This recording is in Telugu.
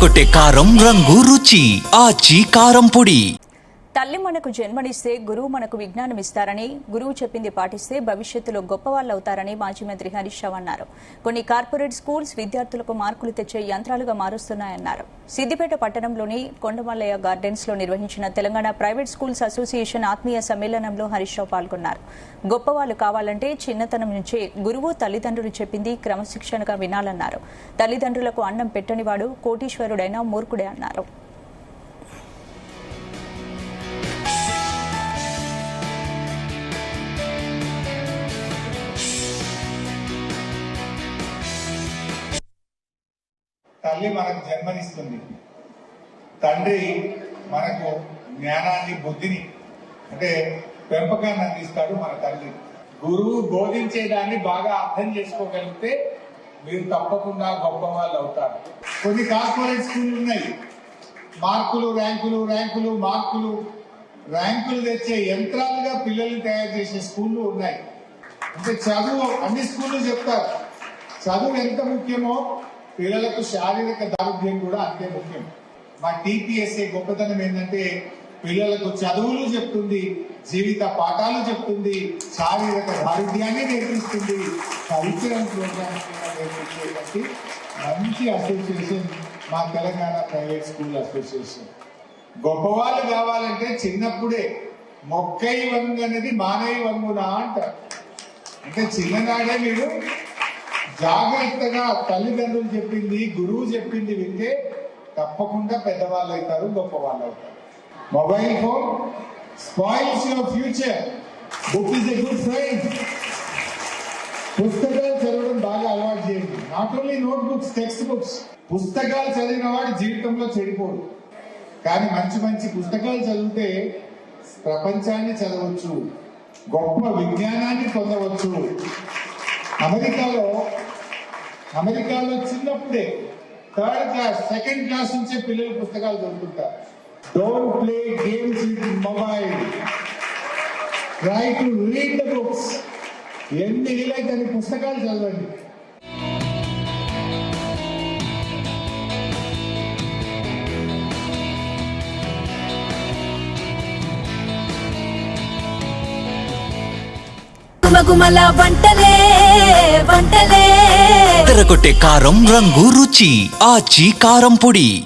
అదరగొట్టే కారం రంగు రుచి ఆచి కారం పొడి. తల్లి మనకు జన్మనిస్తే గురువు మనకు విజ్ఞానం ఇస్తారని, గురువు చెప్పింది పాటిస్తే భవిష్యత్తులో గొప్పవాళ్లవుతారని మాజీ మంత్రి హరీష్ రావు అన్నారు. కొన్ని కార్పొరేట్ స్కూల్స్ విద్యార్థులకు మార్కులు తెచ్చే యంత్రాలుగా మారుస్తున్నాయన్నారు. సిద్దిపేట పట్టణంలోని కొండమల్లయ్య గార్డెన్స్ లో నిర్వహించిన తెలంగాణ ప్రైవేట్ స్కూల్స్ అసోసియేషన్ ఆత్మీయ సమ్మేళనంలో హరీష్ రావు పాల్గొన్నారు. గొప్పవాళ్లు కావాలంటే చిన్నతనం నుంచే గురువు తల్లిదండ్రులు చెప్పింది క్రమశిక్షణగా వినాలన్నారు. తల్లిదండ్రులకు అన్నం పెట్టనివాడు కోటీశ్వరుడైనా మూర్ఖుడే అన్నారు. తల్లి మనకు జన్మనిస్తుంది, తండ్రి మనకు జ్ఞానాన్ని బుద్ధిని అంటే పెంపకాన్ని అందిస్తాడు మన తల్లి. గురువు బోధించేదాన్ని బాగా అర్థం చేసుకోగలిగితే మీరు తప్పకుండా గొప్ప వాళ్ళు అవుతారు. కొన్ని కార్పొరేట్ స్కూళ్ళు ఉన్నాయి, మార్కులు ర్యాంకులు ర్యాంకులు మార్కులు ర్యాంకులు తెచ్చే యంత్రాలుగా పిల్లల్ని తయారు చేసే స్కూళ్ళు ఉన్నాయి. అంటే చదువు అన్ని స్కూళ్ళు చెప్తారు, చదువు ఎంత ముఖ్యమో పిల్లలకు శారీరక దారుఢ్యం కూడా అంతే ముఖ్యం. మా టీపీఎస్ఏ గొప్పతనం ఏంటంటే పిల్లలకు చదువులు చెప్తుంది, జీవిత పాఠాలు చెప్తుంది, శారీరక దారుఢ్యాన్ని నేర్పిస్తుంది, కల్చరల్ ప్రోగ్రామ్స్ నేర్పించేటువంటి మంచి అసోసియేషన్ మా తెలంగాణ ప్రైవేట్ స్కూల్ అసోసియేషన్. గొప్పవాళ్ళు కావాలంటే చిన్నప్పుడే మొక్కై వంగు అనేది మానవి వంగునా అంటారు. అంటే చిన్ననాడే మీరు జాగ్రత్తగా తల్లిదండ్రులు చెప్పింది, గురువు చెప్పింది వింటే తప్పకుండా పెద్దవాళ్ళు అవుతారు, గొప్ప వాళ్ళు అవుతారు. Mobile phone spoils your future. Book is a good friend. పుస్తకాలు చదవడం బాగా అలవాటు చేయండి. Not only note books, text books. పుస్తకాలు చదివిన వాడు జీవితంలో చెడిపోడు, కానీ మంచి మంచి పుస్తకాలు చదివితే ప్రపంచాన్ని చదవచ్చు, గొప్ప విజ్ఞానాన్ని పొందవచ్చు. అమెరికాలో చిన్నప్పుడే థర్డ్ క్లాస్ సెకండ్ క్లాస్ నుంచే పిల్లలు పుస్తకాలు చదువుతుంటారు. Don't play games with mobile, try to read the books. ఎన్ని వీలైతే అన్ని పుస్తకాలు చదవండి. గుమగుమల వంటలే వంటలే అదరగొట్టే కారం రంగు రుచి ఆచి కారం పొడి.